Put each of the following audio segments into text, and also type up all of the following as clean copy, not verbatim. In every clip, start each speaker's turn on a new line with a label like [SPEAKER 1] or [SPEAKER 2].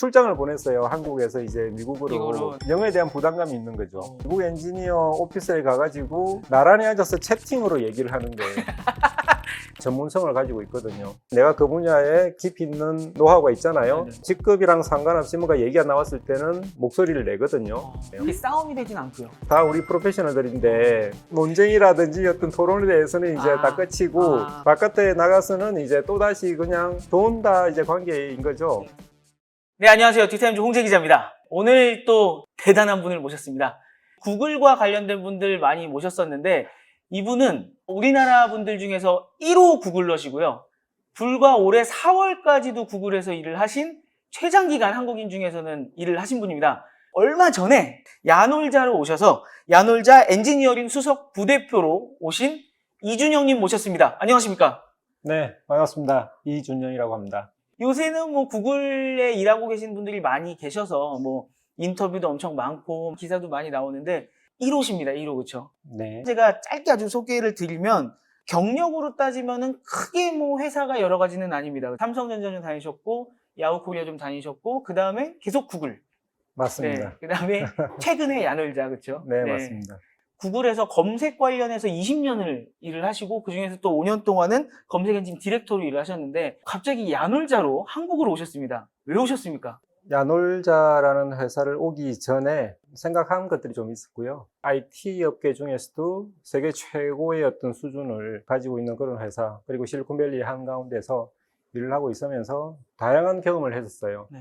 [SPEAKER 1] 출장을 보냈어요. 한국에서 이제 미국으로.
[SPEAKER 2] 미국으로.
[SPEAKER 1] 영어에 대한 부담감이 있는 거죠. 미국 엔지니어 오피스에 가가지고 나란히 앉아서 채팅으로 얘기를 하는 거예요. 전문성을 가지고 있거든요. 내가 그 분야에 깊이 있는 노하우가 있잖아요.
[SPEAKER 2] 네네.
[SPEAKER 1] 직급이랑 상관없이 뭔가 얘기가 나왔을 때는 목소리를 내거든요.
[SPEAKER 2] 그게 싸움이 되진 않고요.
[SPEAKER 1] 다 우리 프로페셔널들인데 논쟁이라든지 어떤 토론에 대해서는 이제 다 끝이고 바깥에 나가서는 이제 또다시 그냥 돈다 이제 관계인 거죠.
[SPEAKER 2] 네, 안녕하세요. 디타임즈 홍재 기자입니다. 오늘 또 대단한 분을 모셨습니다. 구글과 관련된 분들 많이 모셨었는데 이분은 우리나라 분들 중에서 1호 구글러시고요. 불과 올해 4월까지도 구글에서 일을 하신 최장기간 한국인 중에서는 일을 하신 분입니다. 얼마 전에 야놀자로 오셔서 야놀자 엔지니어링 수석 부대표로 오신 이준영님 모셨습니다. 안녕하십니까?
[SPEAKER 1] 네, 반갑습니다. 이준영이라고 합니다.
[SPEAKER 2] 요새는 뭐 구글에 일하고 계신 분들이 많이 계셔서 뭐 인터뷰도 엄청 많고 기사도 많이 나오는데 1호십니다. 1호 그렇죠?
[SPEAKER 1] 네.
[SPEAKER 2] 제가 짧게 아주 소개를 드리면 경력으로 따지면은 크게 뭐 회사가 여러 가지는 아닙니다. 삼성전자 좀 다니셨고 야후코리아 좀 다니셨고 그 다음에 계속 구글.
[SPEAKER 1] 맞습니다.
[SPEAKER 2] 네, 그 다음에 최근에 야놀자 그렇죠?
[SPEAKER 1] 네, 맞습니다.
[SPEAKER 2] 구글에서 검색 관련해서 20년을 일을 하시고 그중에서 또 5년 동안은 검색 엔진 디렉터로 일을 하셨는데 갑자기 야놀자로 한국으로 오셨습니다. 왜 오셨습니까?
[SPEAKER 1] 야놀자라는 회사를 오기 전에 생각한 것들이 좀 있었고요. IT 업계 중에서도 세계 최고의 어떤 수준을 가지고 있는 그런 회사, 그리고 실리콘밸리 한가운데서 일을 하고 있으면서 다양한 경험을 했었어요.
[SPEAKER 2] 네.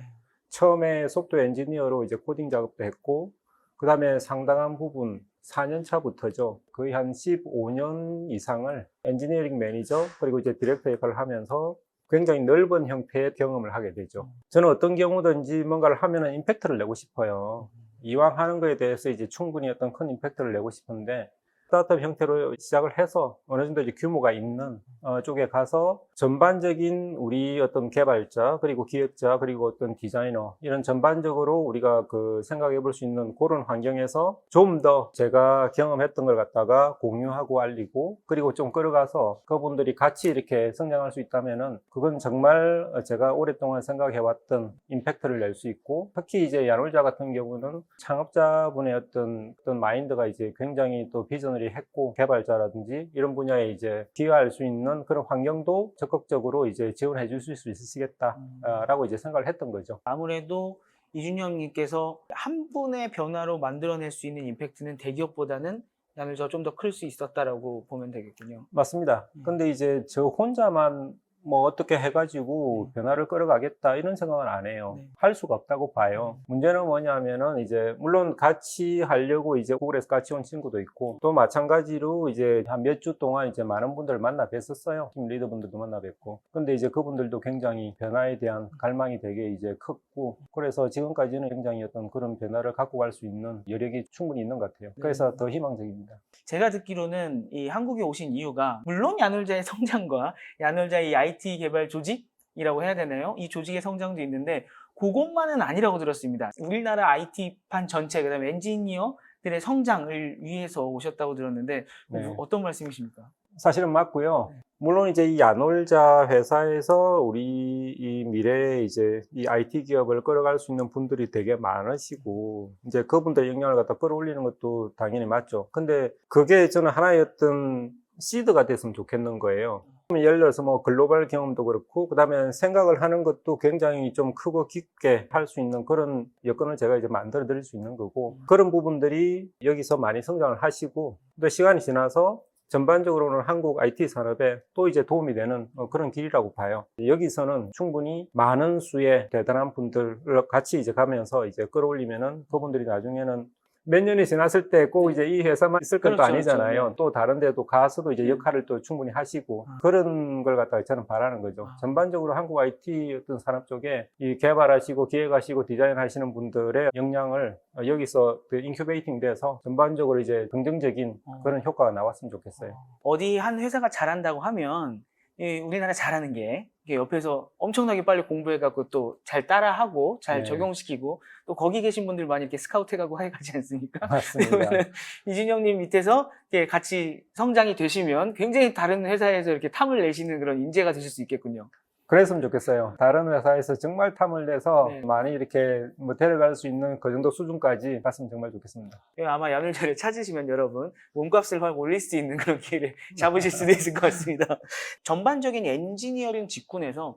[SPEAKER 1] 처음에 소프트웨어 엔지니어로 이제 코딩 작업도 했고, 그 다음에 상당한 부분 4년 차부터죠. 거의 한 15년 이상을 엔지니어링 매니저, 그리고 이제 디렉터 역할을 하면서 굉장히 넓은 형태의 경험을 하게 되죠. 저는 어떤 경우든지 뭔가를 하면은 임팩트를 내고 싶어요. 이왕 하는 거에 대해서 이제 충분히 어떤 큰 임팩트를 내고 싶은데 스타트업 형태로 시작을 해서 어느 정도 이제 규모가 있는 쪽에 가서 전반적인 우리 어떤 개발자 그리고 기획자 그리고 어떤 디자이너 이런 전반적으로 우리가 그 생각해 볼 수 있는 그런 환경에서 좀 더 제가 경험했던 걸 갖다가 공유하고 알리고 그리고 좀 끌어가서 그분들이 같이 이렇게 성장할 수 있다면은 그건 정말 제가 오랫동안 생각해 왔던 임팩트를 낼 수 있고 특히 이제 야놀자 같은 경우는 창업자분의 어떤 마인드가 이제 굉장히 또 비전을 했고 개발자라든지 이런 분야에 이제 기여할 수 있는 그런 환경도 적극적으로 이제 지원해 주실 수 있으시겠다라고 이제 생각을 했던 거죠.
[SPEAKER 2] 아무래도 이준영님께서 한 분의 변화로 만들어낼 수 있는 임팩트는 대기업보다는 야놀자가 좀 더 클 수 있었다라고 보면 되겠군요.
[SPEAKER 1] 맞습니다. 근데 이제 저 혼자만 뭐 어떻게 해가지고 변화를 끌어가겠다 이런 생각은 안 해요.
[SPEAKER 2] 네.
[SPEAKER 1] 할 수가 없다고 봐요. 문제는 뭐냐면은 이제 물론 같이 하려고 이제 구글에서 같이 온 친구도 있고 또 마찬가지로 이제 한 몇 주 동안 이제 많은 분들을 만나 뵀었어요. 팀 리더분들도 만나 뵙고. 근데 이제 그분들도 굉장히 변화에 대한 갈망이 되게 이제 컸고 그래서 지금까지는 굉장히 어떤 그런 변화를 갖고 갈 수 있는 여력이 충분히 있는 것 같아요. 그래서 더 희망적입니다.
[SPEAKER 2] 제가 듣기로는 이 한국에 오신 이유가 물론 야놀자의 성장과 야놀자의 IT 개발 조직이라고 해야 되나요? 이 조직의 성장도 있는데 그것만은 아니라고 들었습니다. 우리나라 IT판 전체 그다음에 엔지니어들의 성장을 위해서 오셨다고 들었는데
[SPEAKER 1] 네.
[SPEAKER 2] 어떤 말씀이십니까?
[SPEAKER 1] 사실은 맞고요. 물론 이제 이 야놀자 회사에서 우리 이 미래에 이제 이 IT 기업을 끌어갈 수 있는 분들이 되게 많으시고 이제 그분들의 역량을 갖다 끌어올리는 것도 당연히 맞죠. 근데 그게 저는 하나의 어떤 시드가 됐으면 좋겠는 거예요. 예를 들어서 뭐 글로벌 경험도 그렇고 그다음에 생각을 하는 것도 굉장히 좀 크고 깊게 할 수 있는 그런 여건을 제가 이제 만들어 드릴 수 있는 거고 그런 부분들이 여기서 많이 성장을 하시고 또 시간이 지나서 전반적으로는 한국 IT 산업에 또 이제 도움이 되는 그런 길이라고 봐요. 여기서는 충분히 많은 수의 대단한 분들을 같이 이제 가면서 이제 끌어올리면은 그분들이 나중에는 몇 년이 지났을 때 꼭 이제 이 회사만 있을 건 또
[SPEAKER 2] 그렇죠,
[SPEAKER 1] 아니잖아요.
[SPEAKER 2] 그렇죠. 네.
[SPEAKER 1] 또 다른 데도 가서도 이제 역할을 또 충분히 하시고 그런 걸 갖다가 저는 바라는 거죠. 전반적으로 한국 IT 어떤 산업 쪽에 이 개발하시고 기획하시고 디자인하시는 분들의 역량을 여기서 그 인큐베이팅 돼서 전반적으로 이제 긍정적인 그런 효과가 나왔으면 좋겠어요.
[SPEAKER 2] 어디 한 회사가 잘한다고 하면 이 우리나라 잘하는 게 이게 옆에서 엄청나게 빨리 공부해갖고 또 잘 따라하고 잘
[SPEAKER 1] 네.
[SPEAKER 2] 적용시키고 또 거기 계신 분들 많이 이렇게 스카우트해가고 해가지 않습니까?
[SPEAKER 1] 맞습니다.
[SPEAKER 2] 그러면 이준영님 밑에서 이렇게 같이 성장이 되시면 굉장히 다른 회사에서 이렇게 탐을 내시는 그런 인재가 되실 수 있겠군요.
[SPEAKER 1] 그랬으면 좋겠어요. 다른 회사에서 정말 탐을 내서
[SPEAKER 2] 네.
[SPEAKER 1] 많이 이렇게 뭐 데려갈 수 있는 그 정도 수준까지 갔으면 정말 좋겠습니다.
[SPEAKER 2] 아마 야놀자를 찾으시면 여러분 몸값을 확 올릴 수 있는 그런 기회를 잡으실 수도 있을 것 같습니다. 전반적인 엔지니어링 직군에서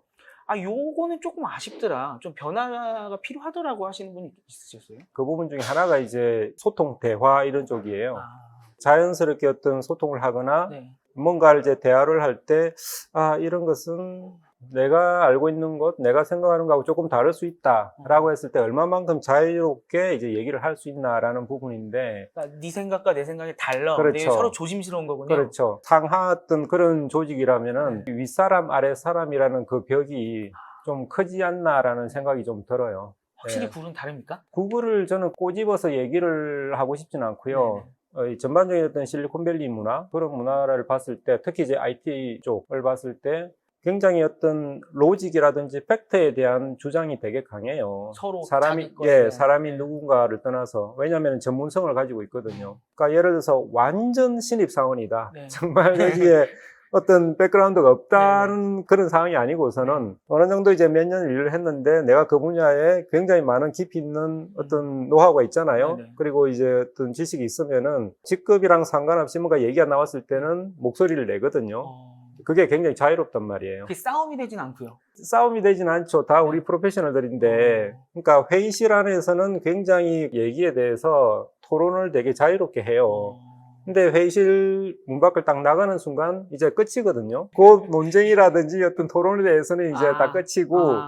[SPEAKER 2] 요거는 조금 아쉽더라, 좀 변화가 필요하더라고 하시는 분이 있으셨어요?
[SPEAKER 1] 그 부분 중에 하나가 이제 소통, 대화 이런 쪽이에요.
[SPEAKER 2] 아,
[SPEAKER 1] 자연스럽게 어떤 소통을 하거나
[SPEAKER 2] 네.
[SPEAKER 1] 뭔가를 이제 대화를 할 때, 이런 것은 내가 알고 있는 것, 내가 생각하는 것하고 조금 다를 수 있다라고 했을 때 얼마만큼 자유롭게 이제 얘기를 할 수 있나라는 부분인데,
[SPEAKER 2] 그러니까 네 생각과 내 생각이 달라.
[SPEAKER 1] 그렇죠.
[SPEAKER 2] 근데 서로 조심스러운 거군요.
[SPEAKER 1] 그렇죠. 상하했던 그런 조직이라면은 윗사람, 아랫사람이라는 그 벽이 좀 크지 않나라는 생각이 좀 들어요.
[SPEAKER 2] 확실히
[SPEAKER 1] 네.
[SPEAKER 2] 굴은 다릅니까?
[SPEAKER 1] 구글을 저는 꼬집어서 얘기를 하고 싶진 않고요. 이 전반적인 어떤 실리콘밸리 문화, 그런 문화를 봤을 때, 특히 이제 IT 쪽을 봤을 때, 굉장히 어떤 로직이라든지 팩트에 대한 주장이 되게 강해요.
[SPEAKER 2] 서로
[SPEAKER 1] 사람이,
[SPEAKER 2] 자기 거에 대한,
[SPEAKER 1] 사람이
[SPEAKER 2] 네.
[SPEAKER 1] 누군가를 떠나서, 왜냐하면 전문성을 가지고 있거든요. 그러니까 예를 들어서 완전 신입사원이다.
[SPEAKER 2] 네.
[SPEAKER 1] 정말 여기에 어떤 백그라운드가 없다는 그런 상황이 아니고서는 어느 정도 이제 몇 년 일을 했는데 내가 그 분야에 굉장히 많은 깊이 있는 어떤 노하우가 있잖아요.
[SPEAKER 2] 네네.
[SPEAKER 1] 그리고 이제 어떤 지식이 있으면은 직급이랑 상관없이 뭔가 얘기가 나왔을 때는 목소리를 내거든요. 그게 굉장히 자유롭단 말이에요.
[SPEAKER 2] 그게 싸움이 되진 않고요.
[SPEAKER 1] 싸움이 되진 않죠. 다 우리
[SPEAKER 2] 네.
[SPEAKER 1] 프로페셔널들인데. 그러니까 회의실 안에서는 굉장히 얘기에 대해서 토론을 되게 자유롭게 해요. 근데 회의실 문 밖을 딱 나가는 순간 이제 끝이거든요. 그 논쟁이라든지 어떤 토론에 대해서는 이제 다 끝이고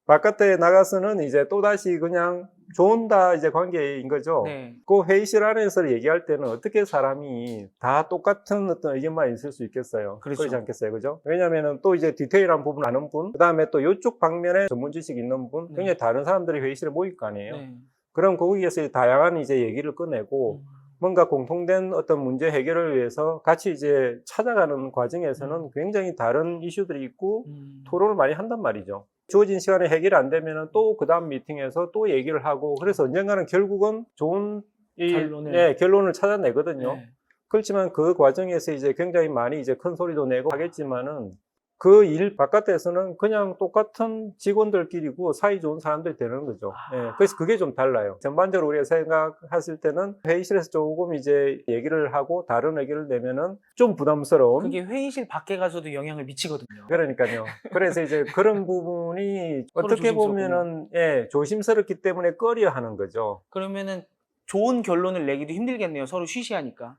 [SPEAKER 1] 바깥에 나가서는 이제 또다시 그냥 좋은다 이제 관계인 거죠.
[SPEAKER 2] 네.
[SPEAKER 1] 그 회의실 안에서 얘기할 때는 어떻게 사람이 다 똑같은 어떤 의견만 있을 수 있겠어요.
[SPEAKER 2] 그렇죠.
[SPEAKER 1] 그렇지 않겠어요. 그죠? 왜냐면은 또 이제 디테일한 부분 아는 분, 그 다음에 또 이쪽 방면에 전문 지식 있는 분,
[SPEAKER 2] 네.
[SPEAKER 1] 굉장히 다른 사람들이 회의실에 모일 거 아니에요.
[SPEAKER 2] 네.
[SPEAKER 1] 그럼 거기에서 다양한 이제 얘기를 꺼내고 뭔가 공통된 어떤 문제 해결을 위해서 같이 이제 찾아가는 과정에서는 굉장히 다른 이슈들이 있고 토론을 많이 한단 말이죠. 주어진 시간에 해결이 안 되면 또 그 다음 미팅에서 또 얘기를 하고 그래서 언젠가는 결국은 좋은 결론을 찾아내거든요.
[SPEAKER 2] 네.
[SPEAKER 1] 그렇지만 그 과정에서 이제 굉장히 많이 이제 큰 소리도 내고 하겠지만은 그 일 바깥에서는 그냥 똑같은 직원들끼리고 사이 좋은 사람들이 되는 거죠. 그래서 그게 좀 달라요. 전반적으로 우리가 생각했을 때는 회의실에서 조금 이제 얘기를 하고 다른 의견을 내면은 좀 부담스러운.
[SPEAKER 2] 그게 회의실 밖에 가서도 영향을 미치거든요.
[SPEAKER 1] 그러니까요. 그래서 이제 그런 부분이
[SPEAKER 2] 서로
[SPEAKER 1] 어떻게
[SPEAKER 2] 조심스럽군요.
[SPEAKER 1] 보면은 조심스럽기 때문에 꺼려 하는 거죠.
[SPEAKER 2] 그러면은 좋은 결론을 내기도 힘들겠네요. 서로 쉬쉬하니까.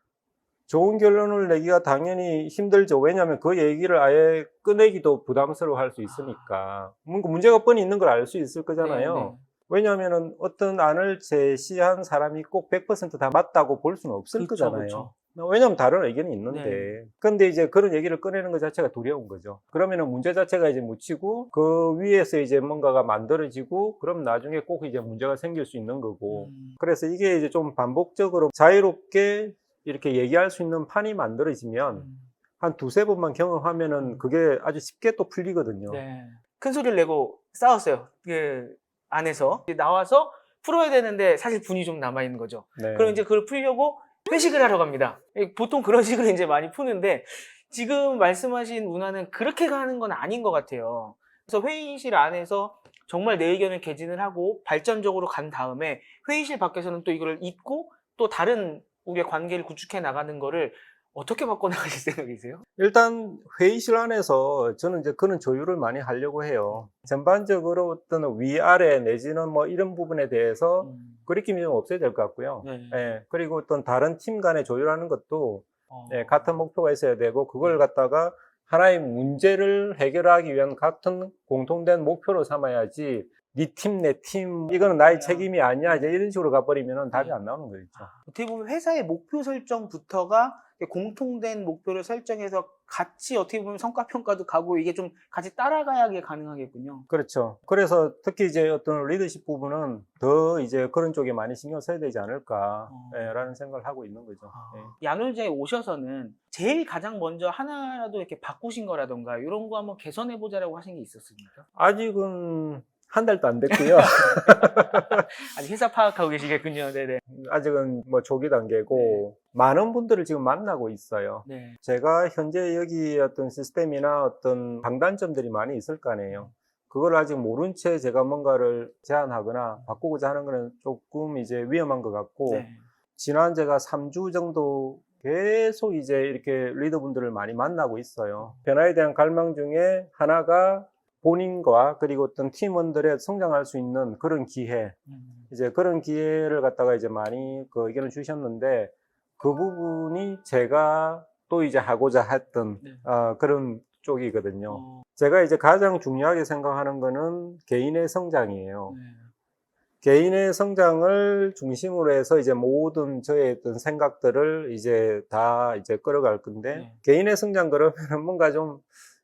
[SPEAKER 1] 좋은 결론을 내기가 당연히 힘들죠. 왜냐하면 그 얘기를 아예 꺼내기도 부담스러워 할 수 있으니까. 문제가 뻔히 있는 걸 알 수 있을 거잖아요.
[SPEAKER 2] 네.
[SPEAKER 1] 왜냐하면 어떤 안을 제시한 사람이 꼭 100% 다 맞다고 볼 수는 없을
[SPEAKER 2] 그쵸,
[SPEAKER 1] 거잖아요.
[SPEAKER 2] 그쵸.
[SPEAKER 1] 왜냐하면 다른 의견이 있는데.
[SPEAKER 2] 네.
[SPEAKER 1] 근데 이제 그런 얘기를 꺼내는 것 자체가 두려운 거죠. 그러면은 문제 자체가 이제 묻히고 그 위에서 이제 뭔가가 만들어지고 그럼 나중에 꼭 이제 문제가 생길 수 있는 거고. 그래서 이게 이제 좀 반복적으로 자유롭게 이렇게 얘기할 수 있는 판이 만들어지면 한 두세 번만 경험하면은 그게 아주 쉽게 또 풀리거든요.
[SPEAKER 2] 네. 큰 소리를 내고 싸웠어요. 그 안에서 나와서 풀어야 되는데 사실 분이 좀 남아 있는 거죠.
[SPEAKER 1] 네.
[SPEAKER 2] 그럼 이제 그걸 풀려고 회식을 하러 갑니다. 보통 그런 식으로 이제 많이 푸는데 지금 말씀하신 문화는 그렇게 가는 건 아닌 것 같아요. 그래서 회의실 안에서 정말 내 의견을 개진을 하고 발전적으로 간 다음에 회의실 밖에서는 또 이걸 잊고 또 다른 우리의 관계를 구축해 나가는 거를 어떻게 바꿔나가실 생각이세요?
[SPEAKER 1] 일단 회의실 안에서 저는 이제 그런 조율을 많이 하려고 해요. 전반적으로 어떤 위아래 내지는 뭐 이런 부분에 대해서 거리낌이 좀 없어야 될 것 같고요.
[SPEAKER 2] 네.
[SPEAKER 1] 그리고 어떤 다른 팀 간에 조율하는 것도 같은 목표가 있어야 되고 그걸 갖다가 하나의 문제를 해결하기 위한 같은 공통된 목표로 삼아야지 네 팀, 내 팀, 이거는 나의 책임이 아니야. 이제 이런 식으로 가버리면 답이 안 나오는 거죠.
[SPEAKER 2] 어떻게 보면 회사의 목표 설정부터가 공통된 목표를 설정해서 같이 어떻게 보면 성과평가도 가고 이게 좀 같이 따라가야 가능하겠군요.
[SPEAKER 1] 그렇죠. 그래서 특히 이제 어떤 리더십 부분은 더 이제 그런 쪽에 많이 신경 써야 되지 않을까, 라는 생각을 하고 있는 거죠.
[SPEAKER 2] 야놀자에 오셔서는 제일 가장 먼저 하나라도 이렇게 바꾸신 거라던가 이런 거 한번 개선해보자라고 하신 게 있었습니까?
[SPEAKER 1] 아직은 한 달도 안 됐고요.
[SPEAKER 2] 아직 회사 파악하고 계시겠군요. 네네.
[SPEAKER 1] 아직은 뭐 초기 단계고 많은 분들을 지금 만나고 있어요.
[SPEAKER 2] 네.
[SPEAKER 1] 제가 현재 여기 어떤 시스템이나 어떤 장단점들이 많이 있을 거 아니에요. 그걸 아직 모른 채 제가 뭔가를 제안하거나 바꾸고자 하는 거는 조금 이제 위험한 것 같고,
[SPEAKER 2] 네.
[SPEAKER 1] 지난 제가 3주 정도 계속 이제 이렇게 리더분들을 많이 만나고 있어요. 변화에 대한 갈망 중에 하나가 본인과 그리고 어떤 팀원들의 성장할 수 있는 그런 기회, 이제 그런 기회를 갖다가 이제 많이 그 의견을 주셨는데, 그 부분이 제가 또 이제 하고자 했던
[SPEAKER 2] 네.
[SPEAKER 1] 그런 쪽이거든요. 제가 이제 가장 중요하게 생각하는 거는 개인의 성장이에요.
[SPEAKER 2] 네.
[SPEAKER 1] 개인의 성장을 중심으로 해서 이제 모든 저의 어떤 생각들을 이제 다 이제 끌어갈 건데,
[SPEAKER 2] 네.
[SPEAKER 1] 개인의 성장 그러면 뭔가 좀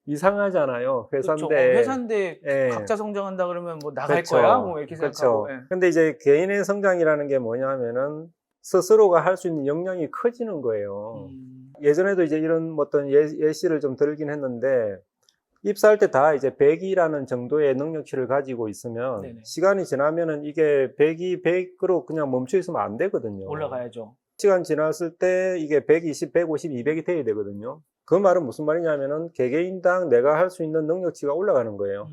[SPEAKER 1] 이상하잖아요.
[SPEAKER 2] 그렇죠.
[SPEAKER 1] 회사인데.
[SPEAKER 2] 회사인데
[SPEAKER 1] 예.
[SPEAKER 2] 각자 성장한다 그러면 뭐 나갈
[SPEAKER 1] 그렇죠.
[SPEAKER 2] 거야? 뭐 이렇게 생각하고.
[SPEAKER 1] 그렇죠.
[SPEAKER 2] 예.
[SPEAKER 1] 근데 이제 개인의 성장이라는 게 뭐냐면은 스스로가 할 수 있는 역량이 커지는 거예요. 예전에도 이제 이런 어떤 예시를 좀 들긴 했는데, 입사할 때 다 이제 100이라는 정도의 능력치를 가지고 있으면
[SPEAKER 2] 네네.
[SPEAKER 1] 시간이 지나면은 이게 100이 100으로 그냥 멈춰 있으면 안 되거든요.
[SPEAKER 2] 올라가야죠.
[SPEAKER 1] 시간 지났을 때 이게 120, 150, 200이 돼야 되거든요. 그 말은 무슨 말이냐면은 개개인당 내가 할 수 있는 능력치가 올라가는 거예요.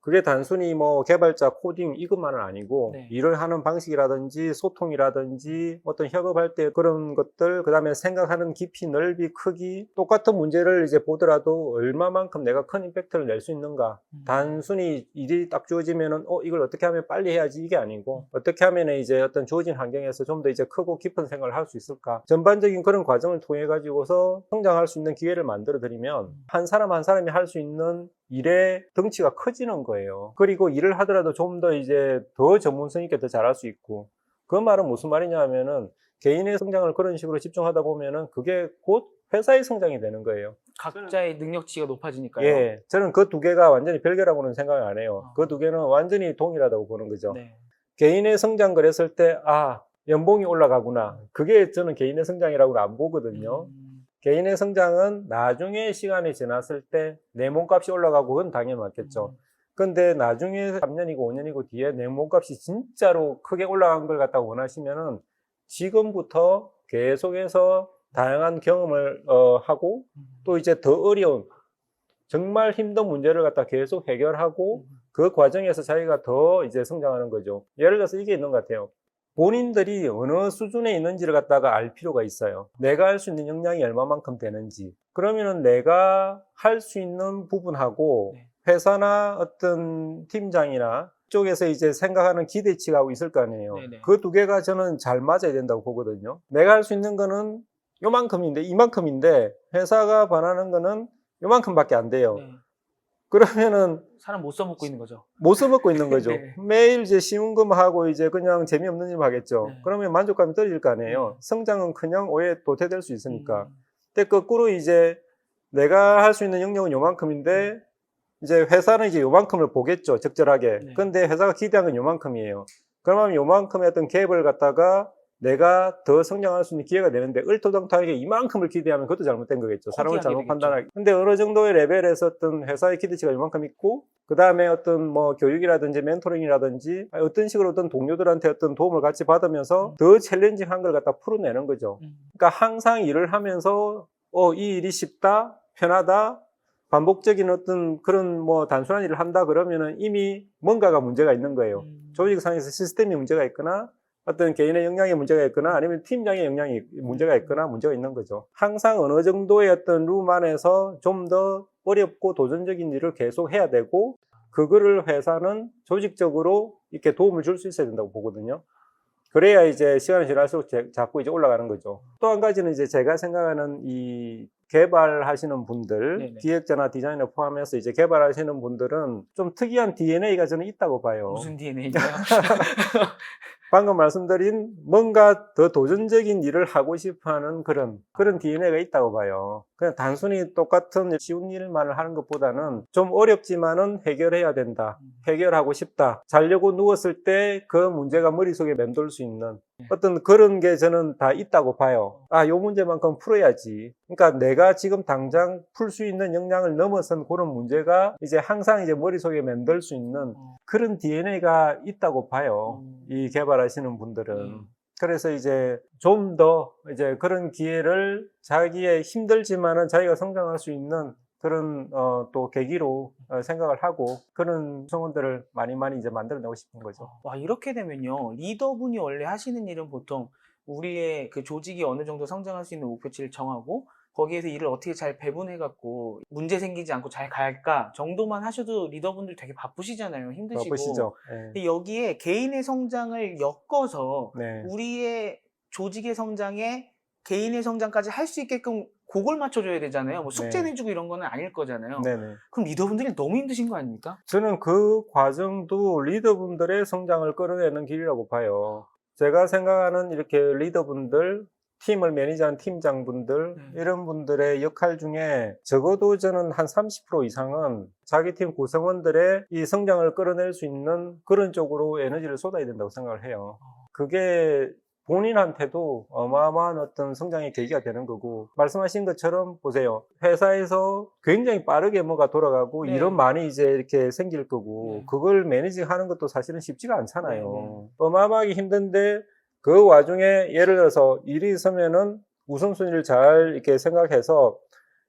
[SPEAKER 1] 그게 단순히 뭐 개발자, 코딩 이것만은 아니고,
[SPEAKER 2] 네.
[SPEAKER 1] 일을 하는 방식이라든지 소통이라든지 어떤 협업할 때 그런 것들, 그 다음에 생각하는 깊이, 넓이, 크기, 똑같은 문제를 이제 보더라도 얼마만큼 내가 큰 임팩트를 낼 수 있는가. 단순히 일이 딱 주어지면은 이걸 어떻게 하면 빨리 해야지 이게 아니고, 어떻게 하면 이제 어떤 주어진 환경에서 좀 더 이제 크고 깊은 생각을 할 수 있을까. 전반적인 그런 과정을 통해 가지고서 성장할 수 있는 기회를 만들어 드리면 한 사람 한 사람이 할 수 있는 일의 덩치가 커지는 거예요. 그리고 일을 하더라도 좀 더 이제 더 전문성 있게 더 잘할 수 있고, 그 말은 무슨 말이냐 하면은 개인의 성장을 그런 식으로 집중하다 보면은 그게 곧 회사의 성장이 되는 거예요.
[SPEAKER 2] 각자의 능력치가 높아지니까요.
[SPEAKER 1] 예, 저는 그 두 개가 완전히 별개라고는 생각을 안 해요. 그 두 개는 완전히 동일하다고 보는 거죠.
[SPEAKER 2] 네.
[SPEAKER 1] 개인의 성장 그랬을 때 연봉이 올라가구나. 그게 저는 개인의 성장이라고는 안 보거든요. 개인의 성장은 나중에 시간이 지났을 때 내 몸값이 올라가고 그건 당연히 맞겠죠. 근데 나중에 3년이고 5년이고 뒤에 내 몸값이 진짜로 크게 올라간 걸 갖다 원하시면은 지금부터 계속해서 다양한 경험을 하고, 또 이제 더 어려운 정말 힘든 문제를 갖다 계속 해결하고 그 과정에서 자기가 더 이제 성장하는 거죠. 예를 들어서 이게 있는 것 같아요. 본인들이 어느 수준에 있는지를 갖다가 알 필요가 있어요. 내가 할 수 있는 역량이 얼마만큼 되는지. 그러면은 내가 할 수 있는 부분하고
[SPEAKER 2] 네.
[SPEAKER 1] 회사나 어떤 팀장이나 쪽에서 이제 생각하는 기대치가 있을 거 아니에요.
[SPEAKER 2] 네네.
[SPEAKER 1] 그 두 개가 저는 잘 맞아야 된다고 보거든요. 내가 할 수 있는 거는 요만큼인데, 이만큼인데 회사가 바라는 거는 요만큼밖에 안 돼요.
[SPEAKER 2] 네.
[SPEAKER 1] 그러면은
[SPEAKER 2] 사람 못 써먹고 있는 거죠.
[SPEAKER 1] 못 써먹고 있는 거죠.
[SPEAKER 2] 네.
[SPEAKER 1] 매일 이제 쉬운 것만 하고 이제 그냥 재미없는 일 하겠죠.
[SPEAKER 2] 네.
[SPEAKER 1] 그러면 만족감이 떨어질 거 아니에요.
[SPEAKER 2] 네.
[SPEAKER 1] 성장은 그냥 오해 도태될 수 있으니까. 근데 거꾸로 이제 내가 할 수 있는 영역은 요만큼인데 이제 회사는 이제 요만큼을 보겠죠. 적절하게.
[SPEAKER 2] 네.
[SPEAKER 1] 근데 회사가 기대한 건 요만큼이에요. 그러면 요만큼의 어떤 갭을 갖다가 내가 더 성장할 수 있는 기회가 되는데 얼토당토하게 이만큼을 기대하면 그것도 잘못된 거겠죠. 사람을 잘못
[SPEAKER 2] 되겠죠.
[SPEAKER 1] 판단하기. 근데 어느 정도의 레벨에서 어떤 회사의 기대치가 이만큼 있고, 그 다음에 어떤 뭐 교육이라든지 멘토링이라든지 어떤 식으로 어떤 동료들한테 어떤 도움을 같이 받으면서 더 챌린징한 걸 갖다 풀어내는 거죠. 그러니까 항상 일을 하면서 이 일이 쉽다, 편하다, 반복적인 어떤 그런 뭐 단순한 일을 한다 그러면은 이미 뭔가가 문제가 있는 거예요. 조직상에서 시스템이 문제가 있거나 어떤 개인의 역량에 문제가 있거나 아니면 팀장의 역량이 문제가 있거나 문제가 있는 거죠. 항상 어느 정도의 어떤 룸 안에서 좀 더 어렵고 도전적인 일을 계속 해야 되고, 그거를 회사는 조직적으로 이렇게 도움을 줄 수 있어야 된다고 보거든요. 그래야 이제 시간이 지날수록 자꾸 이제 올라가는 거죠. 또 한 가지는 이제 제가 생각하는 이 개발하시는 분들,
[SPEAKER 2] 네네.
[SPEAKER 1] 기획자나 디자이너 포함해서 이제 개발하시는 분들은 좀 특이한 DNA가 저는 있다고 봐요.
[SPEAKER 2] 무슨 DNA인가요?
[SPEAKER 1] 방금 말씀드린 뭔가 더 도전적인 일을 하고 싶어 하는 그런 DNA가 있다고 봐요. 그냥 단순히 똑같은 쉬운 일만 하는 것보다는 좀 어렵지만은 해결해야 된다. 해결하고 싶다. 자려고 누웠을 때 그 문제가 머릿속에 맴돌 수 있는 어떤 그런 게 저는 다 있다고 봐요. 아, 요 문제만큼 풀어야지. 그러니까 내가 지금 당장 풀 수 있는 역량을 넘어선 그런 문제가 이제 항상 이제 머릿속에 맴돌 수 있는 그런 DNA가 있다고 봐요. 이 개발하시는 분들은. 그래서 이제 좀 더 이제 그런 기회를 자기의 힘들지만은 자기가 성장할 수 있는 그런 또 계기로 생각을 하고 그런 구성원들을 많이 이제 만들어내고 싶은 거죠.
[SPEAKER 2] 와, 이렇게 되면요. 리더분이 원래 하시는 일은 보통 우리의 그 조직이 어느 정도 성장할 수 있는 목표치를 정하고 거기에서 일을 어떻게 잘 배분해갖고 문제 생기지 않고 잘 갈까 정도만 하셔도 리더분들 되게 바쁘시잖아요. 힘드시고.
[SPEAKER 1] 바쁘시죠?
[SPEAKER 2] 근데 여기에 개인의 성장을 엮어서
[SPEAKER 1] 네.
[SPEAKER 2] 우리의 조직의 성장에 개인의 성장까지 할 수 있게끔 그걸 맞춰줘야 되잖아요. 뭐 숙제
[SPEAKER 1] 네.
[SPEAKER 2] 내주고 이런 거는 아닐 거잖아요.
[SPEAKER 1] 네네.
[SPEAKER 2] 그럼 리더분들이 너무 힘드신 거 아닙니까?
[SPEAKER 1] 저는 그 과정도 리더분들의 성장을 끌어내는 길이라고 봐요. 제가 생각하는 이렇게 리더분들, 팀을 매니지하는 팀장분들, 이런 분들의 역할 중에 적어도 저는 한 30% 이상은 자기 팀 구성원들의 이 성장을 끌어낼 수 있는 그런 쪽으로 에너지를 쏟아야 된다고 생각을 해요. 그게 본인한테도 어마어마한 어떤 성장의 계기가 되는 거고, 말씀하신 것처럼 보세요. 회사에서 굉장히 빠르게 뭐가 돌아가고
[SPEAKER 2] 네.
[SPEAKER 1] 일은 많이 이제 이렇게 생길 거고,
[SPEAKER 2] 네.
[SPEAKER 1] 그걸 매니징 하는 것도 사실은 쉽지가 않잖아요.
[SPEAKER 2] 네.
[SPEAKER 1] 어마어마하게 힘든데 그 와중에 예를 들어서 일이 있으면은 우선순위를 잘 이렇게 생각해서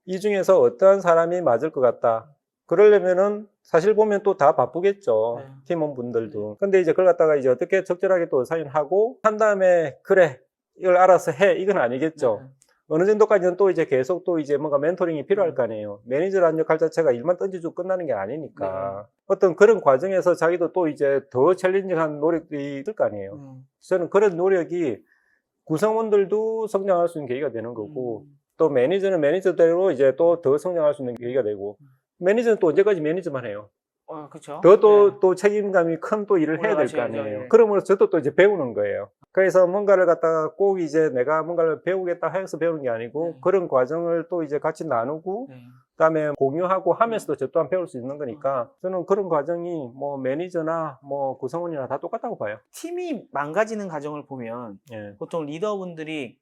[SPEAKER 1] 이 중에서 어떠한 사람이 맞을 것 같다. 그러려면은 사실 보면 또 다 바쁘겠죠.
[SPEAKER 2] 네.
[SPEAKER 1] 팀원분들도. 근데 이제 그걸 갖다가 이제 어떻게 적절하게 또 사인하고 한 다음에 그래, 이걸 알아서 해. 이건 아니겠죠.
[SPEAKER 2] 네.
[SPEAKER 1] 어느 정도까지는 또 이제 계속 또 이제 뭔가 멘토링이 필요할 거 아니에요. 매니저라는 역할 자체가 일만 던져주고 끝나는 게 아니니까. 어떤 그런 과정에서 자기도 또 이제 더 챌린징한 노력이 있을 거 아니에요. 저는 그런 노력이 구성원들도 성장할 수 있는 계기가 되는 거고, 또 매니저는 매니저대로 이제 또 더 성장할 수 있는 계기가 되고, 매니저는 또 언제까지 매니저만 해요.
[SPEAKER 2] 그쵸.
[SPEAKER 1] 또 책임감이 큰 또 일을 해야 될 거
[SPEAKER 2] 올라가셔야죠.
[SPEAKER 1] 아니에요.
[SPEAKER 2] 예.
[SPEAKER 1] 그러므로 저도 또 이제 배우는 거예요. 그래서 뭔가를 갖다가 꼭 이제 내가 뭔가를 배우겠다 해서 배우는 게 아니고, 그런 과정을 또 이제 같이 나누고, 그다음에 공유하고 하면서도 저 또한 배울 수 있는 거니까, 저는 그런 과정이 뭐 매니저나 뭐 구성원이나 다 똑같다고 봐요.
[SPEAKER 2] 팀이 망가지는 과정을 보면
[SPEAKER 1] 예.
[SPEAKER 2] 보통 리더분들이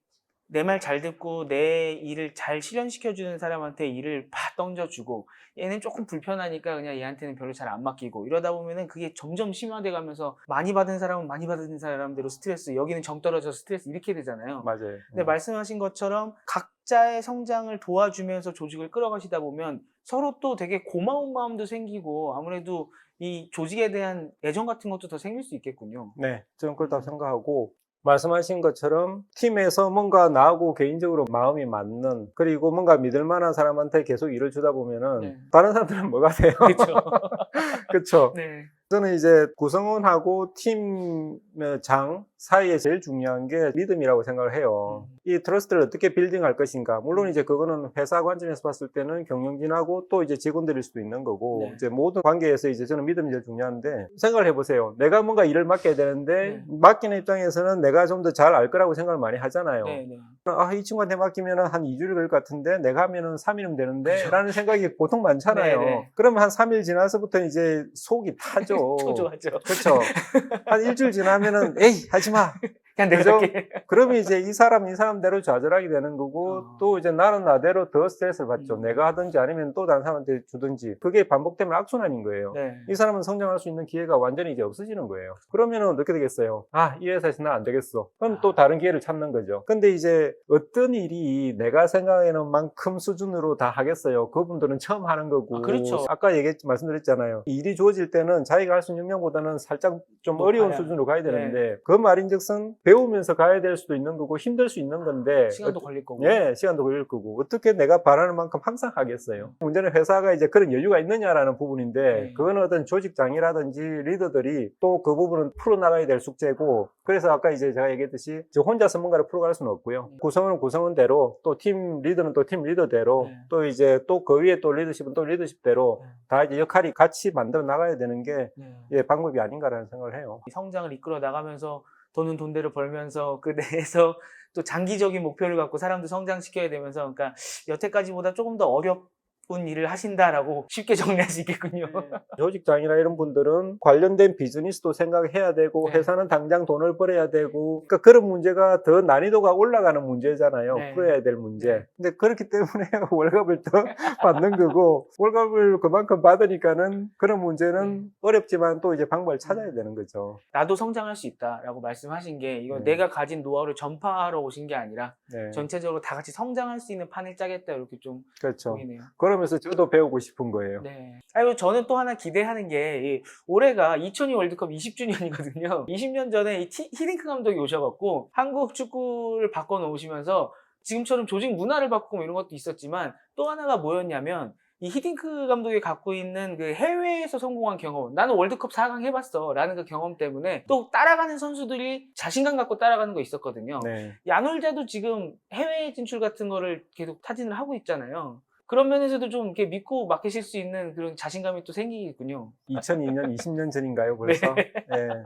[SPEAKER 2] 내 말 잘 듣고 내 일을 잘 실현시켜주는 사람한테 일을 팍 던져주고 얘는 조금 불편하니까 그냥 얘한테는 별로 잘 안 맡기고 이러다 보면은 그게 점점 심화돼 가면서 많이 받은 사람은 많이 받은 사람대로 스트레스, 여기는 정 떨어져서 스트레스 이렇게 되잖아요.
[SPEAKER 1] 맞아요.
[SPEAKER 2] 근데 말씀하신 것처럼 각자의 성장을 도와주면서 조직을 끌어가시다 보면 서로 또 되게 고마운 마음도 생기고 아무래도 이 조직에 대한 애정 같은 것도 더 생길 수 있겠군요.
[SPEAKER 1] 네, 저는 그렇다고 생각하고, 말씀하신 것처럼 팀에서 뭔가 나하고 개인적으로 마음이 맞는, 그리고 뭔가 믿을 만한 사람한테 계속 일을 주다 보면은 다른 사람들은 뭐가 돼요?
[SPEAKER 2] 그렇죠.
[SPEAKER 1] 그렇죠.
[SPEAKER 2] 네.
[SPEAKER 1] 저는 이제 구성원하고 팀장 사이에 제일 중요한 게 믿음이라고 생각을 해요. 이 트러스트를 어떻게 빌딩할 것인가. 물론 이제 그거는 회사 관점에서 봤을 때는 경영진하고 또 이제 직원들일 수도 있는 거고, 이제 모든 관계에서 이제 저는 믿음이 제일 중요한데, 생각을 해보세요. 내가 뭔가 일을 맡겨야 되는데, 맡기는 입장에서는 내가 좀 더 잘 알 거라고 생각을 많이 하잖아요. 아, 이 친구한테 맡기면 한 2주일 걸릴 것 같은데, 내가 하면은 3일이면 되는데,
[SPEAKER 2] 그렇죠.
[SPEAKER 1] 라는 생각이 보통 많잖아요. 그러면 한 3일 지나서부터 이제 속이 타죠.
[SPEAKER 2] 초조하죠.
[SPEAKER 1] 그렇죠. 한 일주일 지나면은 에이 하지 마.
[SPEAKER 2] 그냥 내가
[SPEAKER 1] 그죠?
[SPEAKER 2] 할게.
[SPEAKER 1] 그러면 이제 이 사람대로 좌절하게 되는 거고, 또 이제 나는 나대로 더 스트레스를 받죠. 내가 하든지 아니면 또 다른 사람한테 주든지. 그게 반복되면 악순환인 거예요. 이 사람은 성장할 수 있는 기회가 완전히 이제 없어지는 거예요. 그러면은 어떻게 되겠어요? 아, 이 회사에서 나 안 되겠어. 그럼 또 다른 기회를 찾는 거죠. 근데 이제 어떤 일이 내가 생각하는 만큼 수준으로 다 하겠어요. 그분들은 처음 하는 거고.
[SPEAKER 2] 그렇죠.
[SPEAKER 1] 아까 말씀드렸잖아요. 일이 주어질 때는 자기가 할 수 있는 역량보다는 살짝 좀 어려운 수준으로 가야 되는데, 그 말인즉슨 배우면서 가야 될 수도 있는 거고 힘들 수 있는 건데,
[SPEAKER 2] 시간도 걸릴 거고.
[SPEAKER 1] 예, 시간도 걸릴 거고, 어떻게 내가 바라는 만큼 항상 하겠어요. 문제는 회사가 이제 그런 여유가 있느냐라는 부분인데, 그거는 어떤 조직장이라든지 리더들이 또 그 부분은 풀어나가야 될 숙제고, 그래서 아까 이제 제가 얘기했듯이 저 혼자서 뭔가를 풀어갈 수는 없고요. 구성원은 구성원대로, 또 팀 리더는 또 팀 리더대로, 또 이제 또 그 위에 또 리더십은 또 리더십대로 다 이제 역할이 같이 만들어 나가야 되는 게 예, 방법이 아닌가라는 생각을 해요.
[SPEAKER 2] 성장을 이끌어 나가면서 돈은 돈대로 벌면서 그 내에서 또 장기적인 목표를 갖고 사람도 성장시켜야 되면서, 그러니까 여태까지보다 조금 더 일을 하신다라고 쉽게 정리할 수 있겠군요.
[SPEAKER 1] 조직장이나 이런 분들은 관련된 비즈니스도 생각해야 되고
[SPEAKER 2] 네.
[SPEAKER 1] 회사는 당장 돈을 벌어야 되고 그러니까 그런 문제가 더 난이도가 올라가는 문제잖아요.
[SPEAKER 2] 네.
[SPEAKER 1] 풀어야 될 문제.
[SPEAKER 2] 네.
[SPEAKER 1] 근데 그렇기 때문에 월급을 더 받는 거고 월급을 그만큼 받으니까는 그런 문제는 어렵지만 또 이제 방법을 찾아야 되는 거죠.
[SPEAKER 2] 나도 성장할 수 있다라고 말씀하신 게 이거
[SPEAKER 1] 네.
[SPEAKER 2] 내가 가진 노하우를 전파하러 오신 게 아니라
[SPEAKER 1] 네.
[SPEAKER 2] 전체적으로 다 같이 성장할 수 있는 판을 짜겠다 이렇게 좀
[SPEAKER 1] 그렇죠.
[SPEAKER 2] 보이네요.
[SPEAKER 1] 그러면서 저도 배우고 싶은 거예요.
[SPEAKER 2] 네. 아이고 저는 또 하나 기대하는 게 올해가 2002 월드컵 20주년이거든요. 20년 전에 이 히딩크 감독이 오셔갖고 한국 축구를 바꿔놓으시면서 지금처럼 조직 문화를 바꾸고 이런 것도 있었지만 또 하나가 뭐였냐면 이 히딩크 감독이 갖고 있는 그 해외에서 성공한 경험, 나는 월드컵 4강 해봤어 라는 그 경험 때문에 또 따라가는 선수들이 자신감 갖고 따라가는 거 있었거든요.
[SPEAKER 1] 네.
[SPEAKER 2] 야놀자도 지금 해외 진출 같은 거를 계속 타진을 하고 있잖아요. 그런 면에서도 좀 이렇게 믿고 맡기실 수 있는 그런 자신감이 또 생기겠군요.
[SPEAKER 1] 2002년, 20년 전인가요, 벌써? 네.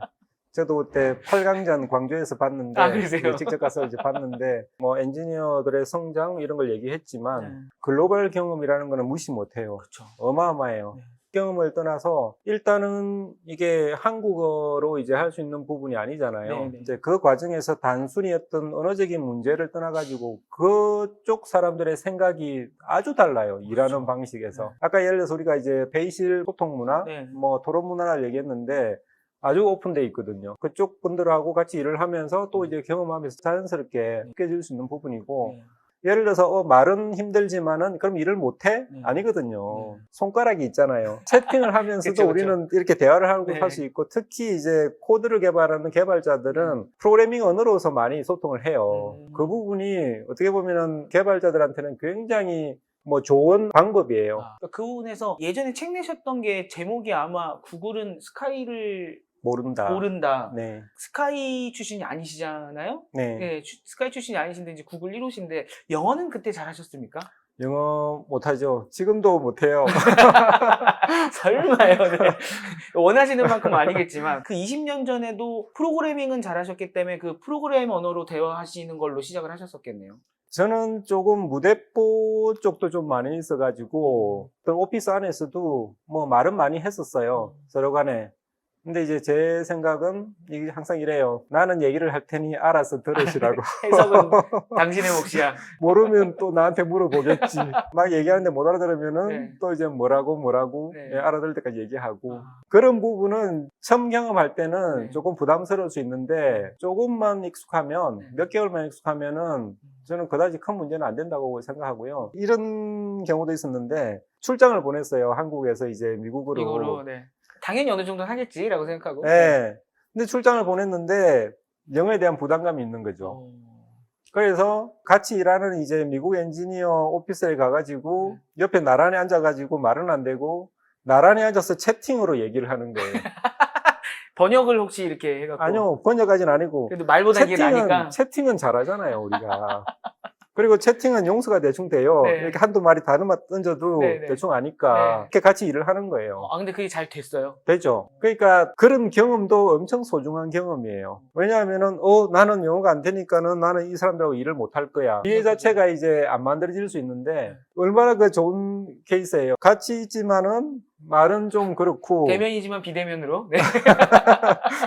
[SPEAKER 1] 저도 그때 8강전 광주에서 봤는데,
[SPEAKER 2] 아, 그러세요?
[SPEAKER 1] 직접 가서 이제 봤는데, 뭐 엔지니어들의 성장 이런 걸 얘기했지만,
[SPEAKER 2] 네.
[SPEAKER 1] 글로벌 경험이라는 거는 무시 못해요.
[SPEAKER 2] 그렇죠.
[SPEAKER 1] 어마어마해요.
[SPEAKER 2] 네.
[SPEAKER 1] 경험을 떠나서 일단은 이게 한국어로 이제 할 수 있는 부분이 아니잖아요.
[SPEAKER 2] 네네.
[SPEAKER 1] 이제 그 과정에서 단순히 어떤 언어적인 문제를 떠나가지고 그쪽 사람들의 생각이 아주 달라요. 일하는 방식에서.
[SPEAKER 2] 네.
[SPEAKER 1] 아까 예를 들어서 우리가 이제 회의실 소통 문화,
[SPEAKER 2] 네.
[SPEAKER 1] 뭐 토론 문화를 얘기했는데 아주 오픈돼 있거든요. 그쪽 분들하고 같이 일을 하면서 또 이제 경험하면서 자연스럽게 느껴질 수 있는 부분이고
[SPEAKER 2] 네.
[SPEAKER 1] 예를 들어서 말은 힘들지만은 그럼 일을 못해?
[SPEAKER 2] 네.
[SPEAKER 1] 아니거든요.
[SPEAKER 2] 네.
[SPEAKER 1] 손가락이 있잖아요. 채팅을 하면서도
[SPEAKER 2] 그쵸, 그쵸.
[SPEAKER 1] 우리는 이렇게 대화를 하고
[SPEAKER 2] 네.
[SPEAKER 1] 할 수 있고 특히 이제 코드를 개발하는 개발자들은 프로그래밍 언어로서 많이 소통을 해요. 그 부분이 어떻게 보면은 개발자들한테는 굉장히 뭐 좋은 방법이에요.
[SPEAKER 2] 그러니까 그 부분에서 예전에 책 내셨던 게 제목이 아마 구글은 스카이를 모른다.
[SPEAKER 1] 네.
[SPEAKER 2] 스카이 출신이 아니시잖아요?
[SPEAKER 1] 네.
[SPEAKER 2] 네, 스카이 출신이 아니신데 이제 구글 1호신데 영어는 그때 잘하셨습니까?
[SPEAKER 1] 영어 못하죠. 지금도 못해요.
[SPEAKER 2] 설마요. 네. 원하시는 만큼 아니겠지만 그 20년 전에도 프로그래밍은 잘하셨기 때문에 그 프로그램 언어로 대화하시는 걸로 시작을 하셨었겠네요.
[SPEAKER 1] 저는 조금 무대뽀 쪽도 좀 많이 있어가지고 어떤 오피스 안에서도 뭐 말은 많이 했었어요. 서로 간에. 근데 이제 제 생각은 이게 항상 이래요. 나는 얘기를 할 테니 알아서 들으시라고.
[SPEAKER 2] 해석은 당신의 몫이야.
[SPEAKER 1] 모르면 또 나한테 물어보겠지. 막 얘기하는데 못 알아들으면은
[SPEAKER 2] 네.
[SPEAKER 1] 또 이제 뭐라고
[SPEAKER 2] 네.
[SPEAKER 1] 예, 알아들을 때까지 얘기하고.
[SPEAKER 2] 아.
[SPEAKER 1] 그런 부분은 처음 경험할 때는
[SPEAKER 2] 네.
[SPEAKER 1] 조금 부담스러울 수 있는데 조금만 익숙하면
[SPEAKER 2] 네.
[SPEAKER 1] 몇 개월만 익숙하면은 저는 그다지 큰 문제는 안 된다고 생각하고요. 이런 경우도 있었는데 출장을 보냈어요. 한국에서 이제 미국으로.
[SPEAKER 2] 이거로 네. 당연히 어느 정도는 하겠지라고 생각하고.
[SPEAKER 1] 네. 근데 출장을 보냈는데 영어에 대한 부담감이 있는 거죠. 그래서 같이 일하는 이제 미국 엔지니어 오피스에 가가지고 옆에 나란히 앉아가지고 말은 안 되고 나란히 앉아서 채팅으로 얘기를 하는 거예요.
[SPEAKER 2] 번역을 혹시 이렇게 해갖고.
[SPEAKER 1] 아니요, 번역까지는 아니고.
[SPEAKER 2] 그래도 말보다 이게 나니까.
[SPEAKER 1] 채팅은 잘하잖아요, 우리가. 그리고 채팅은 용서가 대충 돼요.
[SPEAKER 2] 네.
[SPEAKER 1] 이렇게 한두 마리 단어만 던져도
[SPEAKER 2] 네, 네.
[SPEAKER 1] 대충 아니까.
[SPEAKER 2] 네.
[SPEAKER 1] 이렇게 같이 일을 하는 거예요.
[SPEAKER 2] 아, 근데 그게 잘 됐어요.
[SPEAKER 1] 되죠. 그러니까 그런 경험도 엄청 소중한 경험이에요. 왜냐하면은, 나는 영어가 안 되니까는 나는 이 사람들하고 일을 못 할 거야. 이 자체가 이제 안 만들어질 수 있는데, 얼마나 그 좋은 케이스예요. 같이 있지만은 말은 좀 그렇고.
[SPEAKER 2] 대면이지만 비대면으로. 네.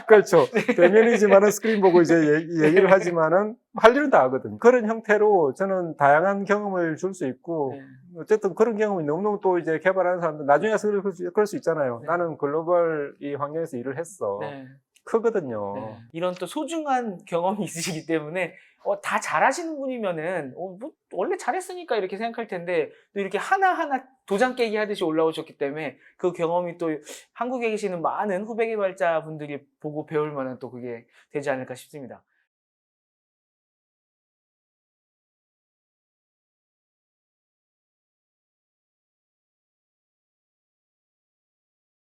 [SPEAKER 1] 그렇죠. 대면이지만은 스크린 보고 이제 얘기를 하지만은 할 일은 다 하거든요. 그런 형태로 저는 다양한 경험을 줄 수 있고,
[SPEAKER 2] 네.
[SPEAKER 1] 어쨌든 그런 경험이 너무너무 또 이제 개발하는 사람들, 나중에 가서 그럴 수 있잖아요.
[SPEAKER 2] 네.
[SPEAKER 1] 나는 글로벌 이 환경에서 일을 했어.
[SPEAKER 2] 네.
[SPEAKER 1] 크거든요.
[SPEAKER 2] 네. 이런 또 소중한 경험이 있으시기 때문에 다 잘하시는 분이면은 뭐 원래 잘했으니까 이렇게 생각할 텐데 또 이렇게 하나하나 도장 깨기 하듯이 올라오셨기 때문에 그 경험이 또 한국에 계시는 많은 후배 개발자 분들이 보고 배울 만한 또 그게 되지 않을까 싶습니다.